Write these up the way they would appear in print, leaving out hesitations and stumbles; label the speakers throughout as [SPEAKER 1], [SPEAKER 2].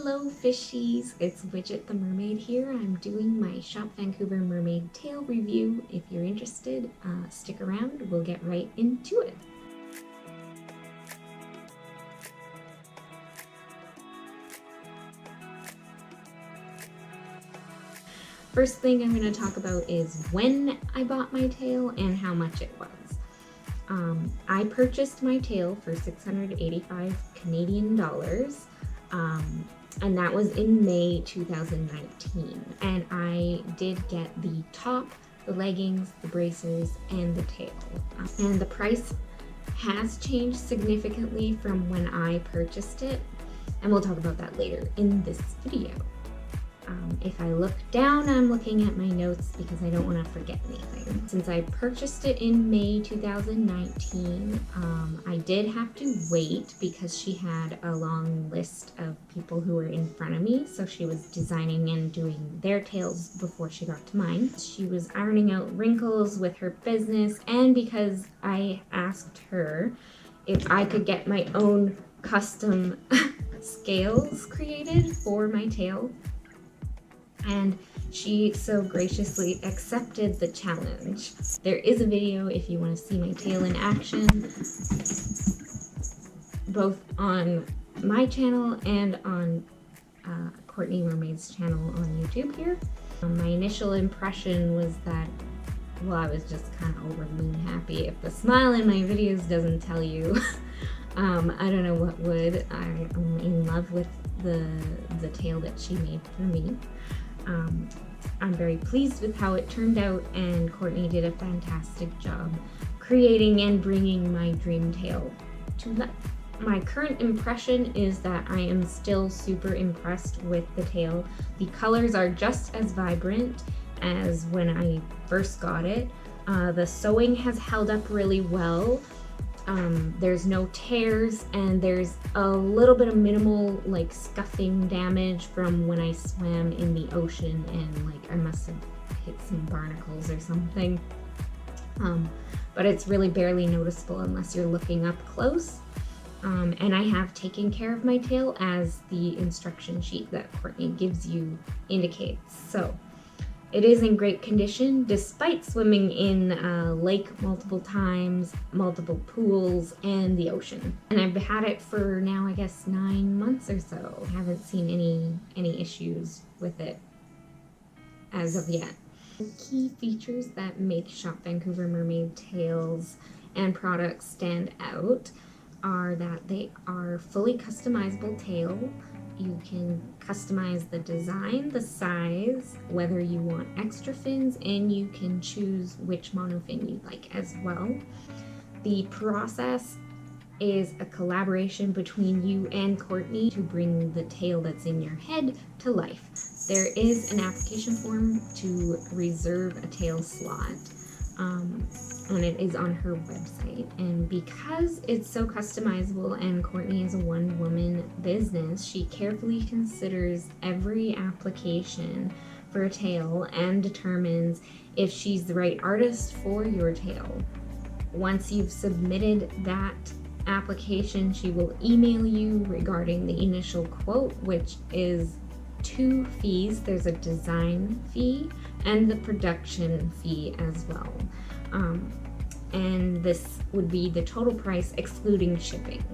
[SPEAKER 1] Hello fishies, it's Widget the Mermaid here. I'm doing my Shop Vancouver Mermaid tail review. If you're interested, stick around, we'll get right into it. First thing I'm going to talk about is when I bought my tail and how much it was. I purchased my tail for 685 Canadian dollars. And that was in May 2019. And I did get the top, the leggings, the bracers, and the tail. And the price has changed significantly from when I purchased it. And we'll talk about that later in this video. If I look down, I'm looking at my notes because I don't want to forget anything. Since I purchased it in May 2019, I did have to wait because she had a long list of people who were in front of me. So she was designing and doing their tails before she got to mine. She was ironing out wrinkles with her business, and because I asked her if I could get my own custom scales created for my tail, and she so graciously accepted the challenge. There is a video if you want to see my tail in action, both on my channel and on Courtney Mermaid's channel on YouTube here. My initial impression was that, well, I was just kind of over the moon happy. If the smile in my videos doesn't tell you, I don't know what would. I'm in love with the tail that she made for me. I'm very pleased with how it turned out, and Courtney did a fantastic job creating and bringing my dream tail to life. My current impression is that I am still super impressed with the tail. The colors are just as vibrant as when I first got it. The sewing has held up really well. There's no tears, and there's a little bit of minimal like scuffing damage from when I swam in the ocean, and like I must have hit some barnacles or something. But it's really barely noticeable unless you're looking up close. And I have taken care of my tail as the instruction sheet that Courtney gives you indicates. So it is in great condition despite swimming in a lake multiple times, multiple pools, and the ocean. And I've had it for now, I guess, 9 months or so. I haven't seen any issues with it as of yet. The key features that make Shop Vancouver Mermaid tails and products stand out are that they are fully customizable tail. You can customize the design, the size, whether you want extra fins, and you can choose which monofin you'd like as well. The process is a collaboration between you and Courtney to bring the tail that's in your head to life. There is an application form to reserve a tail slot, and it is on her website. And because it's so customizable and Courtney is a one-woman business, she carefully considers every application for a tail and determines if she's the right artist for your tail. Once you've submitted that application, she will email you regarding the initial quote, which is 2 fees. There's a design fee and the production fee as well. And this would be the total price excluding shipping.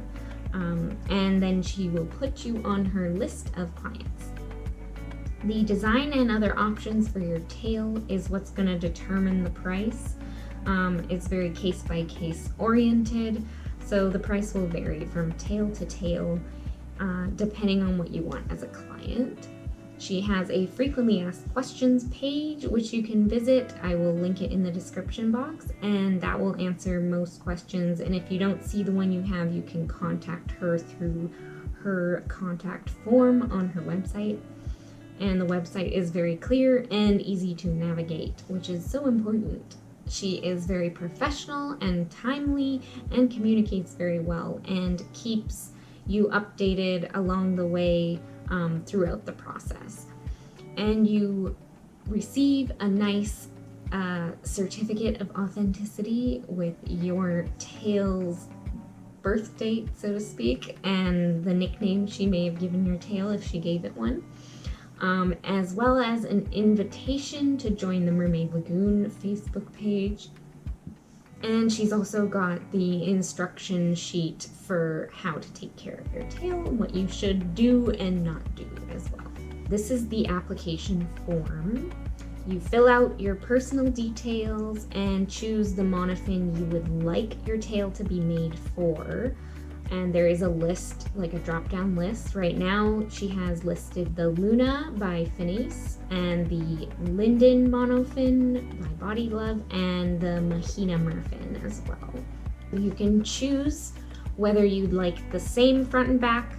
[SPEAKER 1] And then she will put you on her list of clients. The design and other options for your tail is what's going to determine the price. It's very case by case oriented, so the price will vary from tail to tail depending on what you want as a client. She has a frequently asked questions page, which you can visit. I will link it in the description box, and that will answer most questions. And if you don't see the one you have, you can contact her through her contact form on her website. And the website is very clear and easy to navigate, which is so important. She is very professional and timely and communicates very well and keeps you updated along the way throughout the process. And you receive a nice certificate of authenticity with your tail's birth date, so to speak, and the nickname she may have given your tail if she gave it one. As well as an invitation to join the Mermaid Lagoon Facebook page. And she's also got the instruction sheet for how to take care of your tail and what you should do and not do as well. This is the application form. You fill out your personal details and choose the monofin you would like your tail to be made for. And there is a list, like a drop-down list. Right now, she has listed the Luna by Finis and the Linden Monofin by Body Glove and the Mahina Merfin as well. You can choose whether you'd like the same front and back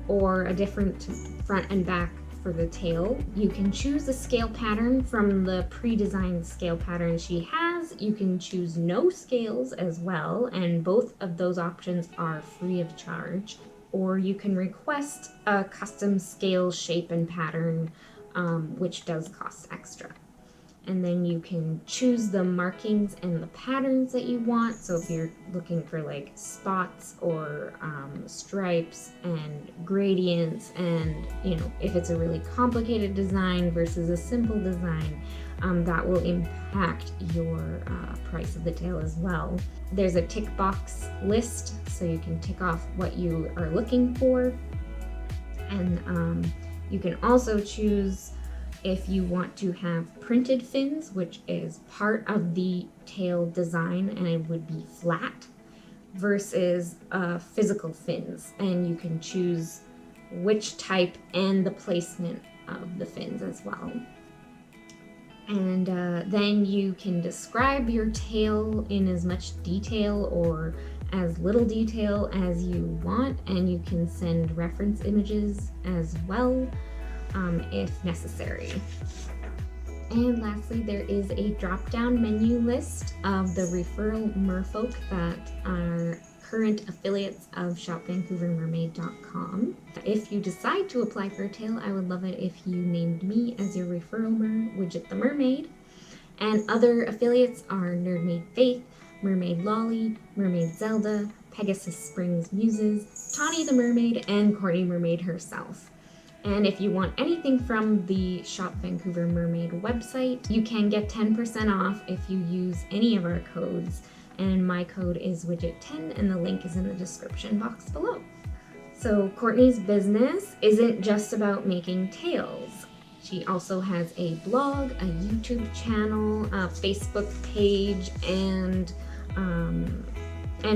[SPEAKER 1] or a different front and back for the tail. You can choose a scale pattern from the pre-designed scale pattern she has. You can choose no scales as well, and both of those options are free of charge. Or you can request a custom scale, shape, and pattern, which does cost extra. And then you can choose the markings and the patterns that you want. So if you're looking for like spots or stripes and gradients, and if it's a really complicated design versus a simple design, that will impact your price of the tail as well. There's a tick box list, so you can tick off what you are looking for. And you can also choose if you want to have printed fins, which is part of the tail design and it would be flat, versus physical fins. And you can choose which type and the placement of the fins as well. And then you can describe your tail in as much detail or as little detail as you want, and you can send reference images as well, if necessary. And lastly, there is a drop-down menu list of the referral merfolk that are current affiliates of ShopVancouverMermaid.com. If you decide to apply for a tail, I would love it if you named me as your referral Widget The Mermaid. And other affiliates are Nerdmaid Faith, Mermaid Lolly, Mermaid Zelda, Pegasus Springs Muses, Tawnie the Mermaid, and Courtney Mermaid herself. And if you want anything from the Shop Vancouver Mermaid website, you can get 10% off if you use any of our codes. And my code is Widget10, and the link is in the description box below. So Courtney's business isn't just about making tails. She also has a blog, a YouTube channel, a Facebook page, and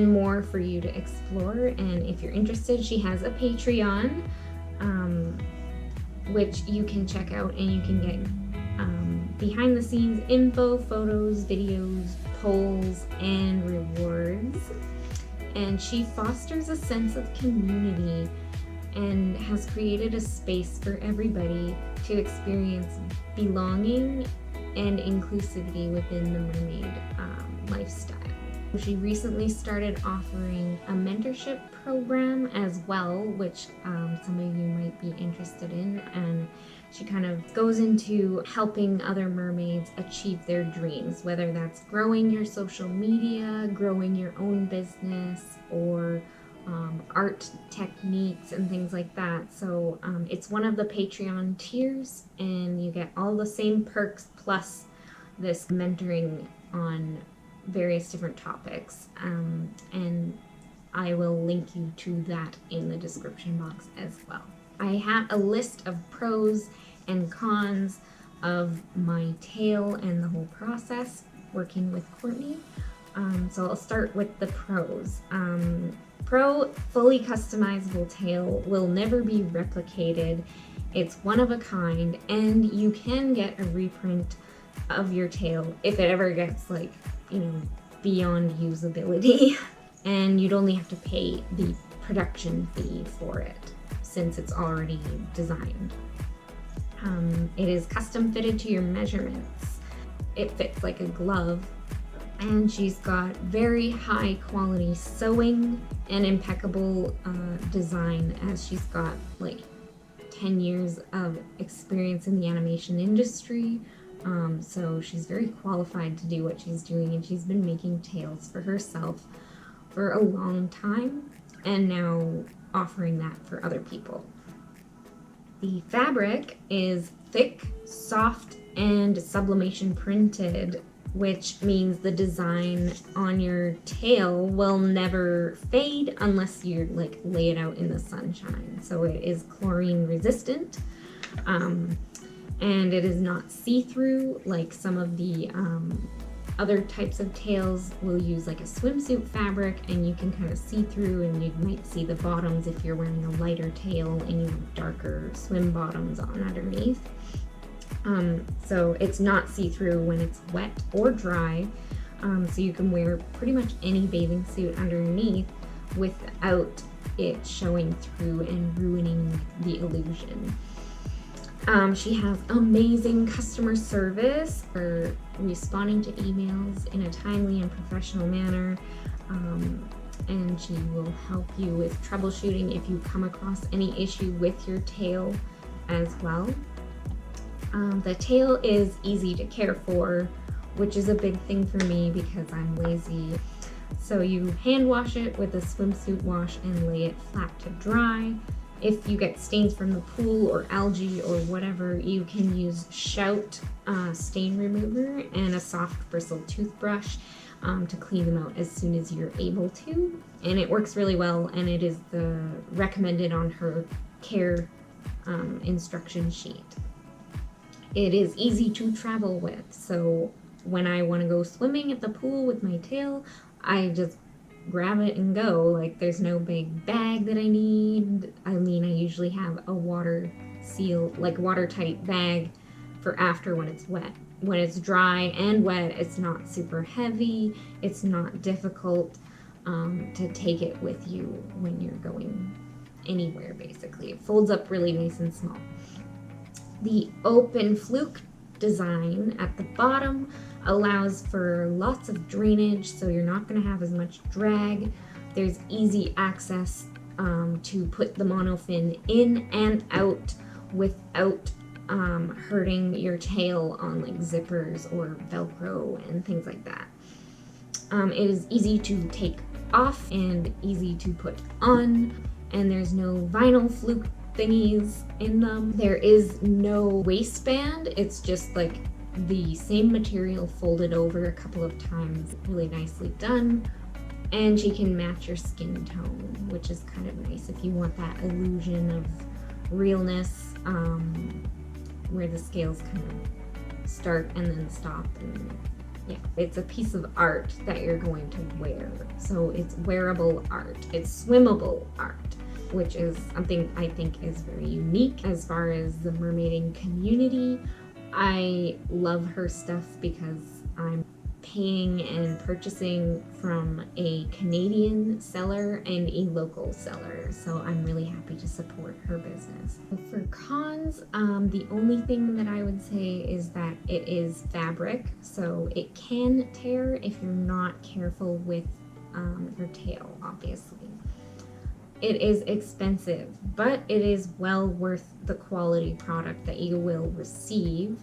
[SPEAKER 1] more for you to explore. And if you're interested, she has a Patreon, which you can check out, and you can get behind the scenes info, photos, videos, polls, and rewards. And she fosters a sense of community and has created a space for everybody to experience belonging and inclusivity within the mermaid lifestyle. She recently started offering a mentorship program as well, which some of you might be interested in, and she kind of goes into helping other mermaids achieve their dreams, whether that's growing your social media, growing your own business, or art techniques and things like that. So it's one of the Patreon tiers, and you get all the same perks plus this mentoring on various different topics, and I will link you to that in the description box as well. I have a list of pros and cons of my tail and the whole process working with Courtney. So I'll start with the pros. Pro, fully customizable tail, will never be replicated. It's one of a kind, and you can get a reprint of your tail if it ever gets beyond usability. And you'd only have to pay the production fee for it since it's already designed. It is custom fitted to your measurements. It fits like a glove, and she's got very high quality sewing and impeccable design, as she's got 10 years of experience in the animation industry. So she's very qualified to do what she's doing, and she's been making tails for herself for a long time and now offering that for other people. The fabric is thick, soft, and sublimation printed, which means the design on your tail will never fade unless you like lay it out in the sunshine. So it is chlorine resistant, and it is not see-through like some of the other types of tails will use like a swimsuit fabric, and you can kind of see through, and you might see the bottoms if you're wearing a lighter tail and you have darker swim bottoms on underneath. So it's not see-through when it's wet or dry, so you can wear pretty much any bathing suit underneath without it showing through and ruining the illusion. She has amazing customer service for responding to emails in a timely and professional manner, and she will help you with troubleshooting if you come across any issue with your tail as well. The tail is easy to care for, which is a big thing for me because I'm lazy. So you hand wash it with a swimsuit wash and lay it flat to dry. If you get stains from the pool or algae or whatever, you can use Shout stain remover and a soft bristle toothbrush to clean them out as soon as you're able to. And it works really well, and it is the recommended on her care instruction sheet. It is easy to travel with, so when I want to go swimming at the pool with my tail, I just grab it and go. Like, there's no big bag that I need. I mean, I usually have a watertight bag for after when it's wet. When it's dry and wet, it's not super heavy. It's not difficult to take it with you when you're going anywhere, basically. It folds up really nice and small. The open fluke design at the bottom allows for lots of drainage, so you're not going to have as much drag. There's easy access to put the monofin in and out without hurting your tail on like zippers or Velcro and things like that. It is easy to take off and easy to put on, and there's no vinyl fluke thingies in them. There is no waistband. It's just like the same material folded over a couple of times, really nicely done. And she can match your skin tone, which is kind of nice if you want that illusion of realness, where the scales kind of start and then stop. And yeah, it's a piece of art that you're going to wear. So it's wearable art. It's swimmable art, which is something I think is very unique as far as the mermaiding community. I love her stuff because I'm paying and purchasing from a Canadian seller and a local seller, so I'm really happy to support her business. For cons, the only thing that I would say is that it is fabric, so it can tear if you're not careful with your tail, obviously. It is expensive, but it is well worth the quality product that you will receive.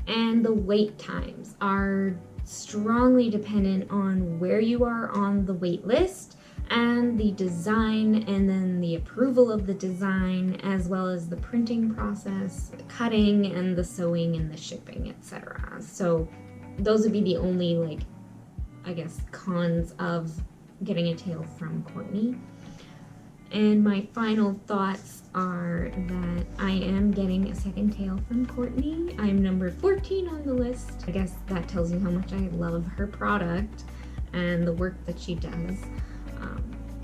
[SPEAKER 1] And the wait times are strongly dependent on where you are on the wait list and the design, and then the approval of the design, as well as the printing process, cutting and the sewing and the shipping, etc. So those would be the only, like, I guess, cons of getting a tail from Courtney. And my final thoughts are that I am getting a second tail from Courtney. I'm number 14 on the list. I guess that tells you how much I love her product and the work that she does.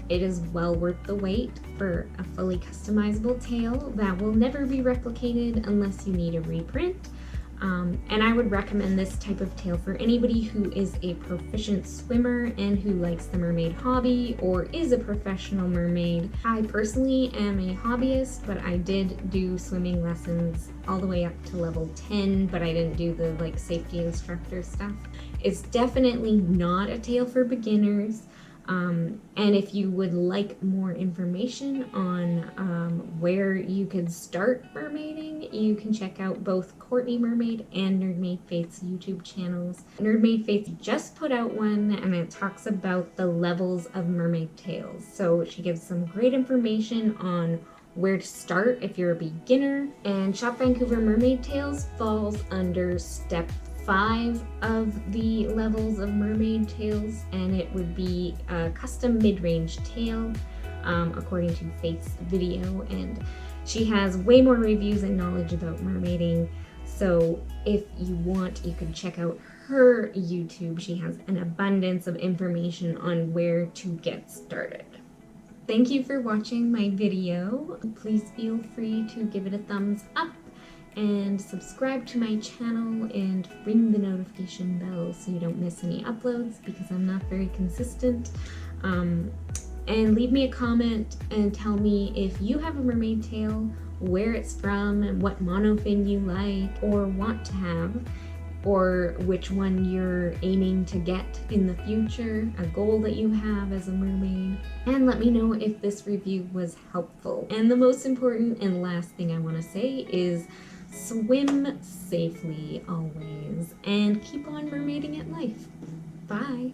[SPEAKER 1] It is well worth the wait for a fully customizable tail that will never be replicated unless you need a reprint. And I would recommend this type of tail for anybody who is a proficient swimmer and who likes the mermaid hobby or is a professional mermaid. I personally am a hobbyist, but I did do swimming lessons all the way up to level 10, but I didn't do the like safety instructor stuff. It's definitely not a tail for beginners. And if you would like more information on where you could start mermaiding, you can check out both Courtney Mermaid and Nerdmaid Faith's YouTube channels. Nerdmaid Faith just put out one, and it talks about the levels of mermaid tails. So she gives some great information on where to start if you're a beginner. And Shop Vancouver Mermaid Tails falls under step 5 of the levels of mermaid tails, and it would be a custom mid-range tail, according to Faith's video. And she has way more reviews and knowledge about mermaiding, so if you want, you can check out her YouTube. She has an abundance of information on where to get started. Thank you for watching my video. Please feel free to give it a thumbs up and subscribe to my channel and ring the notification bell so you don't miss any uploads, because I'm not very consistent. And leave me a comment and tell me if you have a mermaid tail, where it's from, and what monofin you like or want to have, or which one you're aiming to get in the future, a goal that you have as a mermaid. And let me know if this review was helpful. And the most important and last thing I want to say is swim safely always, and keep on mermaiding at life. Bye.